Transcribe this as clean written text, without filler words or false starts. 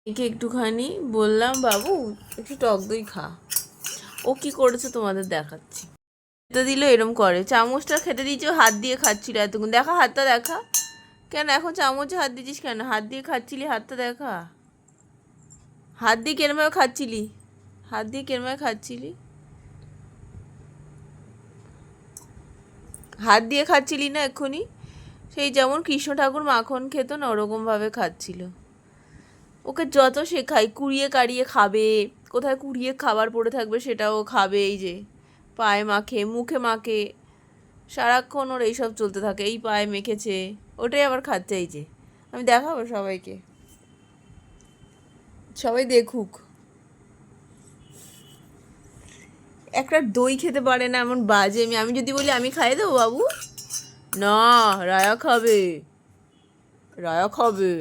একে একটুখানি বললাম বাবু একটু টক দই খা। ও কি করেছে তোমাদের দেখাচ্ছি। খেতে দিল এরম করে, চামচটা খেতে দিয়েছে হাত দিয়ে খাচ্ছিল এতক্ষণ। দেখা হাতটা দেখা, কেন এখন চামচে হাত দিয়েছিস কেন? হাত দিয়ে খাচ্ছিলি, হাতটা দেখা। হাত দিয়ে কেরমভাবে খাচ্ছিলি? হাত দিয়ে কেরমভাবে খাচ্ছিলি? হাত দিয়ে খাচ্ছিলি না এক্ষুনি? সেই যেমন কৃষ্ণ ঠাকুর মাখন খেত না, ওরকমভাবে খাচ্ছিল। ওকে যত শেখাই কুড়িয়ে কাড়িয়ে খাবে, কোথায় কুড়িয়ে খাবার পড়ে থাকবে সেটাও খাবে, এই যে পায়ে মাখে, মুখে মাখে, সারাক্ষণ ওর এইসব চলতে থাকে। এই পায়ে মেখেছে, ওটাই আবার খাচ্ছে। এই যে আমি দেখাবো সবাইকে, সবাই দেখুক। একটা দই খেতে পারে না, এমন বাজে। আমি যদি বলি আমি খাইয়ে দেবো বাবু, না রায়া খাবে, রায়া খাবে।